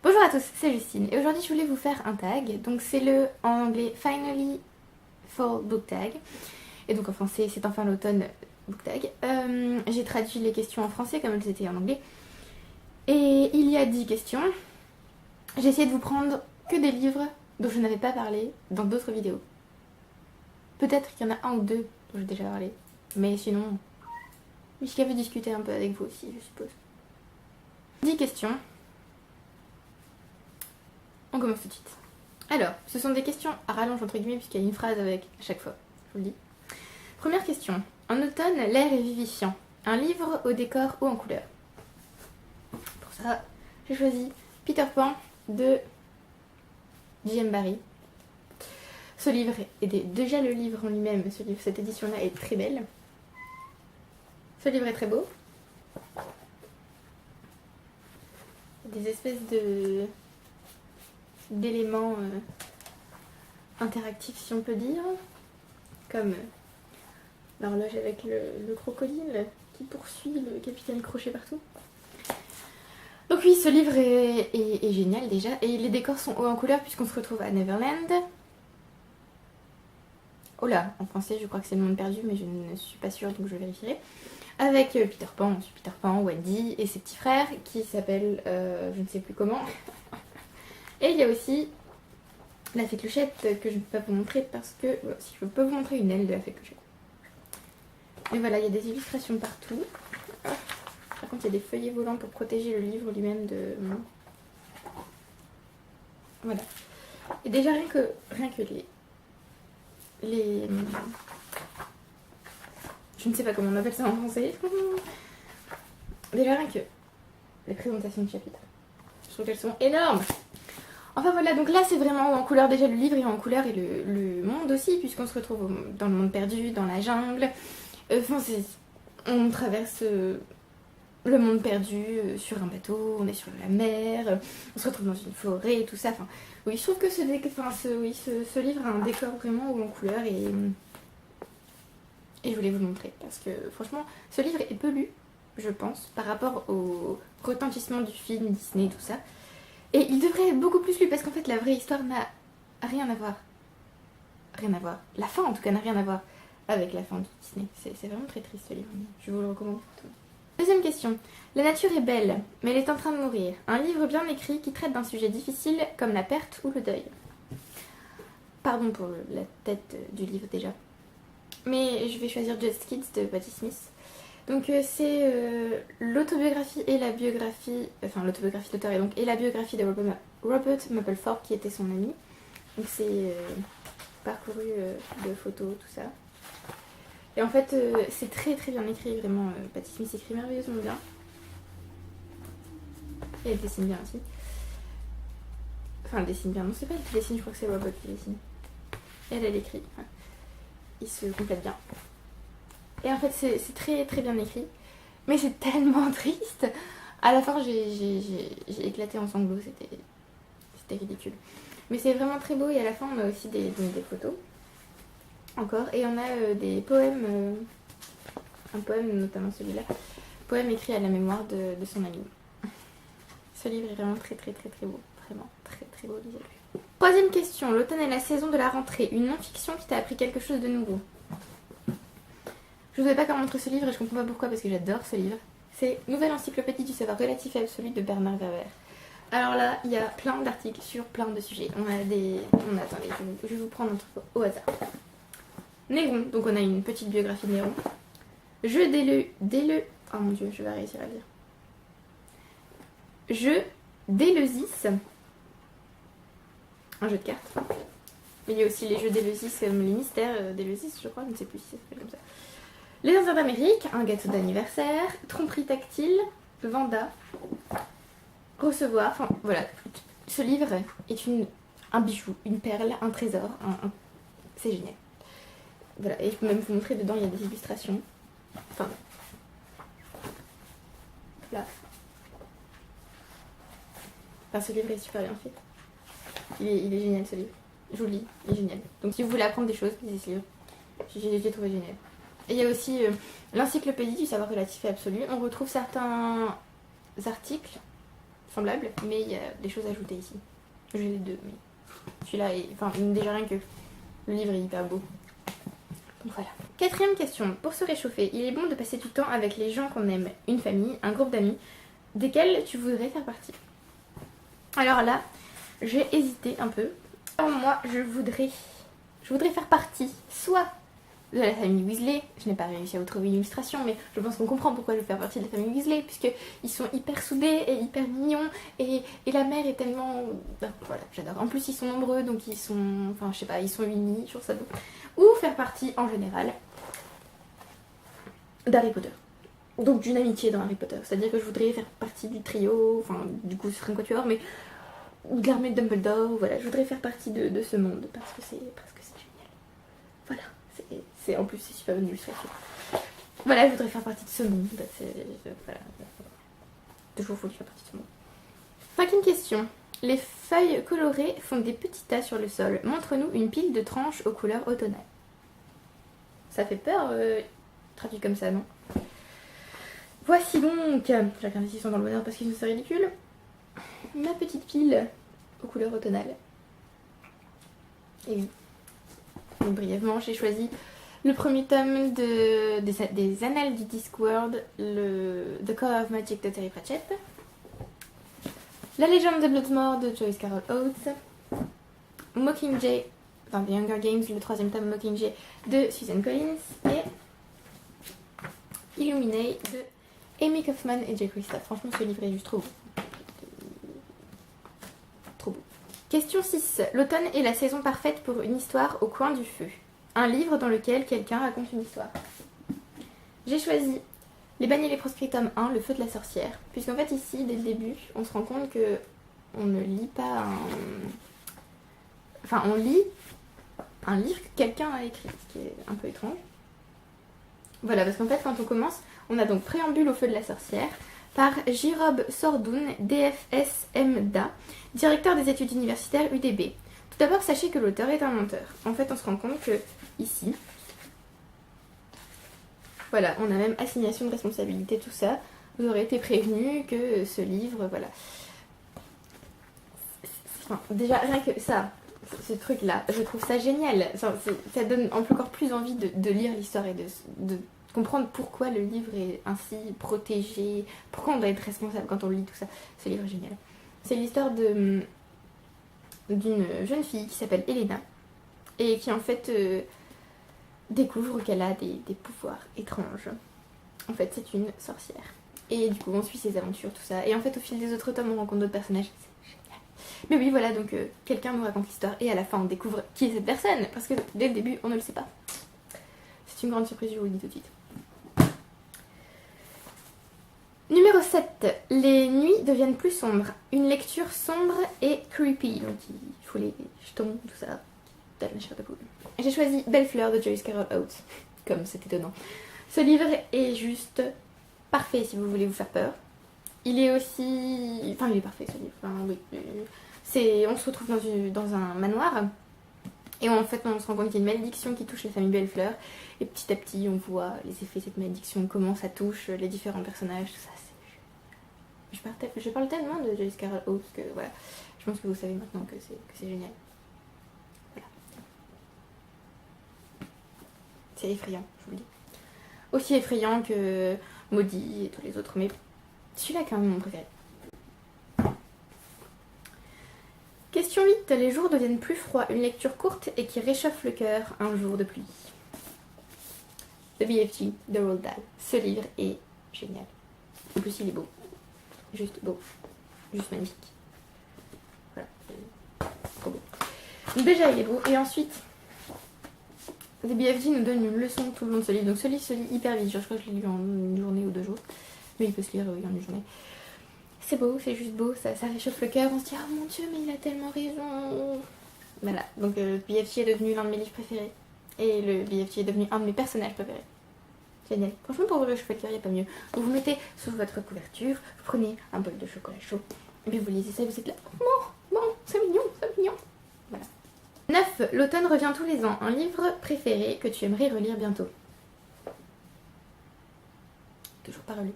Bonjour à tous, c'est Justine et aujourd'hui je voulais vous faire un tag. Donc c'est le en anglais Finally Fall Book Tag et donc en français c'est enfin l'automne book tag. J'ai traduit les questions en français comme elles étaient en anglais et il y a 10 questions. J'ai essayé de vous prendre que des livres dont je n'avais pas parlé dans d'autres vidéos. Peut-être qu'il y en a un ou deux dont j'ai déjà parlé, mais sinon je veux discuter un peu avec vous aussi je suppose. 10 questions. On commence tout de suite. Alors, ce sont des questions à rallonge entre guillemets puisqu'il y a une phrase avec à chaque fois, je vous le dis. Première question. En automne, l'air est vivifiant. Un livre au décor ou en couleur. Pour ça, j'ai choisi Peter Pan de J.M. Barrie. Ce livre est déjà le livre en lui-même, cette édition-là est très belle. Ce livre est très beau. Des espèces d'éléments interactifs si on peut dire, comme l'horloge avec le crocodile qui poursuit le capitaine Crochet partout. Donc oui, ce livre est génial déjà, et les décors sont hauts en couleur puisqu'on se retrouve à Neverland. Oh là, en français je crois que c'est le monde perdu mais je ne suis pas sûre donc je vérifierai. Avec Peter Pan, Wendy et ses petits frères qui s'appellent je ne sais plus comment. Et il y a aussi la fée Clochette que je ne peux pas vous montrer parce que si je peux vous montrer une aile de la fée Clochette. Mais voilà, il y a des illustrations partout. Par contre, il y a des feuillets volants pour protéger le livre lui-même de... Voilà. Et déjà, rien que les... Je ne sais pas comment on appelle ça en français. Déjà, rien que les présentations de chapitres. Je trouve qu'elles sont énormes. Enfin voilà, donc là c'est vraiment en couleur, déjà le livre est en couleur et le monde aussi, puisqu'on se retrouve dans le monde perdu, dans la jungle. Enfin, on traverse le monde perdu sur un bateau, on est sur la mer, on se retrouve dans une forêt, tout ça. Enfin, oui, je trouve que ce livre a un décor vraiment haut en couleur et je voulais vous le montrer parce que franchement, ce livre est peu lu, je pense, par rapport au retentissement du film Disney, tout ça. Et il devrait être beaucoup plus lu parce qu'en fait la vraie histoire n'a rien à voir. Rien à voir. La fin en tout cas n'a rien à voir avec la fin de Disney. C'est vraiment très triste ce livre. Je vous le recommande pour tout. Deuxième question. La nature est belle, mais elle est en train de mourir. Un livre bien écrit qui traite d'un sujet difficile comme la perte ou le deuil. Pardon pour la tête du livre déjà. Mais je vais choisir Just Kids de Patti Smith. Donc c'est l'autobiographie et la biographie, enfin l'autobiographie d'auteur et la biographie de Robert Mapplethorpe qui était son ami. Donc c'est parcouru de photos, tout ça. Et en fait c'est très très bien écrit, vraiment. Patti Smith écrit merveilleusement bien. Et elle dessine bien aussi. Enfin elle dessine bien, non c'est pas elle qui dessine, je crois que c'est Robert qui dessine. Et elle écrit. Enfin, il se complète bien. Et en fait c'est très très bien écrit. Mais c'est tellement triste. À la fin j'ai éclaté en sanglots, c'était ridicule. Mais c'est vraiment très beau et à la fin on a aussi des photos. Encore. Et on a des poèmes. Un poème notamment celui-là. Poème écrit à la mémoire de son ami. Ce livre est vraiment très très très très beau. Vraiment très très beau, lisez-le. Troisième question. L'automne est la saison de la rentrée. Une non-fiction qui t'a appris quelque chose de nouveau. Je ne savais pas comment montrer ce livre et je comprends pas pourquoi parce que j'adore ce livre. C'est Nouvelle encyclopédie du savoir relatif et absolu de Bernard Werber. Alors là, il y a plein d'articles sur plein de sujets. Attendez, je vais vous prendre un truc au hasard. Néron, donc on a une petite biographie de Néron. Oh mon dieu, je vais réussir à le dire. Jeu d'Éleusis. Un jeu de cartes. Mais il y a aussi les jeux d'Éleusis comme les mystères d'Éleusis, je crois, je ne sais plus si ça s'appelle comme ça. Les Indiens d'Amérique, un gâteau d'anniversaire, tromperie tactile, Vanda, recevoir, enfin voilà. Ce livre est un bijou, une perle, un trésor, c'est génial. Voilà, et je peux même vous montrer dedans, il y a des illustrations. Enfin, là. Enfin, ce livre est super bien fait. Il est génial ce livre. Je vous le lis, il est génial. Donc si vous voulez apprendre des choses, lisez ce livre. J'ai trouvé génial. Et il y a aussi l'encyclopédie du savoir relatif et absolu. On retrouve certains articles semblable, mais il y a des choses ajoutées ici. J'ai les deux, mais celui-là est... Enfin, déjà rien que le livre est hyper beau. Donc voilà. Quatrième question. Pour se réchauffer, il est bon de passer du temps avec les gens qu'on aime, une famille, un groupe d'amis, desquels tu voudrais faire partie. Alors là, j'ai hésité un peu. Alors moi, je voudrais faire partie soit de la famille Weasley. Je n'ai pas réussi à vous trouver une illustration, mais je pense qu'on comprend pourquoi je veux faire partie de la famille Weasley, puisqu'ils sont hyper soudés et hyper mignons, et la mère est tellement... Ben, voilà, j'adore. En plus, ils sont nombreux, donc ils sont... Enfin, je sais pas, ils sont unis, je trouve ça beau. Ou faire partie, en général, d'Harry Potter. Donc d'une amitié dans Harry Potter. C'est-à-dire que je voudrais faire partie du trio, enfin, du coup, ce serait un quatuor, mais... ou de l'armée de Dumbledore, voilà. Je voudrais faire partie de ce monde, parce que c'est génial. Voilà. En plus, c'est super bonne illustration. Voilà, je voudrais faire partie de ce monde. Voilà. Toujours faut faire partie de ce monde. Cinquième question. Les feuilles colorées font des petits tas sur le sol. Montre-nous une pile de tranches aux couleurs automnales. Ça fait peur, traduit comme ça, non? Voici donc, je regarde s'ils sont dans le bon ordre parce qu'ils sont ridicules, ma petite pile aux couleurs automnales. Et oui. Donc brièvement, j'ai choisi le premier tome des Annales du Discworld, The Color of Magic de Terry Pratchett, La légende de Bloodmore de Joyce Carol Oates, Mockingjay, enfin The Hunger Games, le troisième tome Mockingjay de Susan Collins, et Illuminae de Amy Kaufman et Jay Kristoff. Franchement, ce livre est juste trop beau. Trop beau. Question 6. L'automne est la saison parfaite pour une histoire au coin du feu. Un livre dans lequel quelqu'un raconte une histoire. J'ai choisi Les Bannis et les Proscriptums 1, Le Feu de la Sorcière. Puisqu'en fait ici, dès le début, on se rend compte que on ne lit pas un... Enfin, on lit un livre que quelqu'un a écrit, ce qui est un peu étrange. Voilà, parce qu'en fait, quand on commence, on a donc Préambule au Feu de la Sorcière par Jirob Sordoun, DFS MDA, directeur des études universitaires UDB. Tout d'abord, sachez que l'auteur est un menteur. En fait, on se rend compte que, ici, voilà, on a même assignation de responsabilité, tout ça. Vous aurez été prévenu que ce livre, voilà. Enfin, déjà, rien que ça, ce truc-là, je trouve ça génial. Enfin, ça donne encore plus envie de lire l'histoire et de comprendre pourquoi le livre est ainsi protégé, pourquoi on doit être responsable quand on lit tout ça. Ce livre est génial. C'est l'histoire d'une jeune fille qui s'appelle Elena et qui en fait découvre qu'elle a des pouvoirs étranges. En fait, c'est une sorcière. Et du coup, on suit ses aventures, tout ça. Et en fait, au fil des autres tomes, on rencontre d'autres personnages. C'est génial. Mais oui, voilà, donc quelqu'un nous raconte l'histoire et à la fin, on découvre qui est cette personne. Parce que dès le début, on ne le sait pas. C'est une grande surprise, je vous le dis tout de suite. Numéro 7. Les nuits deviennent plus sombres. Une lecture sombre et creepy. Donc il faut les jetons, tout ça. La chair de poule. J'ai choisi Belle Fleur de Joyce Carol Oates. Comme c'est étonnant. Ce livre est juste parfait si vous voulez vous faire peur. Il est aussi... Enfin, il est parfait ce livre. Enfin, oui. On se retrouve dans un manoir. Et en fait, on se rend compte qu'il y a une malédiction qui touche la famille Bellefleur. Et petit à petit, on voit les effets de cette malédiction, comment ça touche les différents personnages, tout ça. Je parle tellement de Joyce Carol Oates que voilà. Je pense que vous savez maintenant que c'est génial. Voilà. C'est effrayant, je vous le dis. Aussi effrayant que Maudit et tous les autres, mais celui-là est quand même mon préféré. Question 8. Les jours deviennent plus froids. Une lecture courte et qui réchauffe le cœur. Un jour de pluie. The BFG de Roald Dahl. Ce livre est génial. En plus, il est beau. Juste beau. Juste magnifique. Voilà. Trop beau. Donc déjà, il est beau. Et ensuite, The BFG nous donne une leçon tout le long de ce livre. Donc ce livre se lit hyper vite. Genre, je crois que je l'ai lu en une journée ou 2 jours. Mais il peut se lire en une journée. C'est beau, c'est juste beau, ça réchauffe le cœur, on se dit oh mon dieu mais il a tellement raison. Voilà, donc le BFG est devenu l'un de mes livres préférés. Et le BFG est devenu un de mes personnages préférés. Génial. Franchement pour vous réchauffer le cœur, il n'y a pas mieux. Donc vous mettez sous votre couverture, vous prenez un bol de chocolat chaud, et puis vous lisez ça et vous êtes là. Bon, c'est mignon, c'est mignon. Voilà. 9. L'automne revient tous les ans. Un livre préféré que tu aimerais relire bientôt. Toujours pas relu.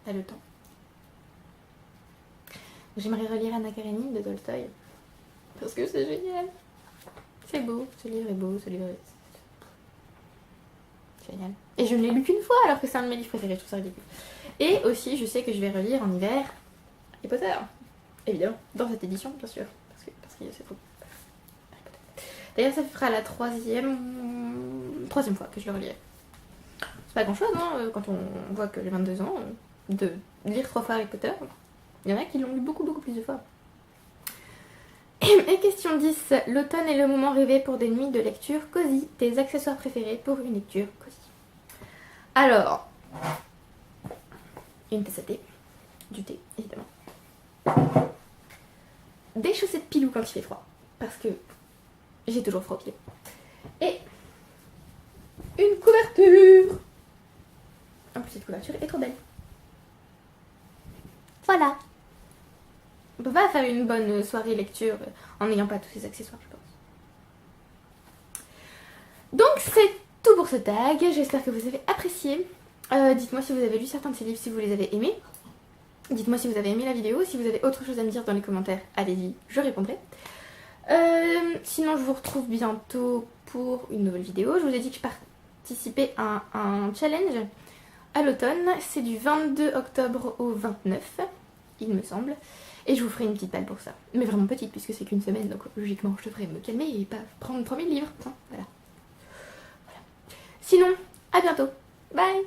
Pas le temps. J'aimerais relire Anna Karenine de Tolstoï. Parce que c'est génial. C'est beau, ce livre est beau, ce livre est... Génial. Et je ne l'ai lu qu'une fois alors que c'est un de mes livres préférés, je trouve ça ridicule. Et aussi, je sais que je vais relire en hiver Harry Potter. Évidemment, dans cette édition, bien sûr. Parce que c'est trop... Harry Potter. D'ailleurs, ça fera la troisième fois que je le relirai. C'est pas grand chose, hein, quand on voit que j'ai 22 ans, de lire 3 fois Harry Potter. Il y en a qui l'ont lu beaucoup plus de fois. Et question 10. L'automne est le moment rêvé pour des nuits de lecture cosy. Tes accessoires préférés pour une lecture cosy. Alors, une tasse à thé. Du thé, évidemment. Des chaussettes pilou quand il fait froid. Parce que j'ai toujours froid au pied. Et une couverture. En plus, cette couverture est trop belle. Voilà. On peut pas faire une bonne soirée lecture en n'ayant pas tous ces accessoires, je pense. Donc c'est tout pour ce tag. J'espère que vous avez apprécié. Dites-moi si vous avez lu certains de ces livres, si vous les avez aimés. Dites-moi si vous avez aimé la vidéo. Si vous avez autre chose à me dire dans les commentaires, allez-y, je répondrai. Sinon, je vous retrouve bientôt pour une nouvelle vidéo. Je vous ai dit que je participais à un challenge à l'automne. C'est du 22 octobre au 29, il me semble. Et je vous ferai une petite balle pour ça. Mais vraiment petite, puisque c'est qu'une semaine, donc logiquement, je devrais me calmer et pas prendre 3000 livres. Hein, voilà. Sinon, à bientôt. Bye!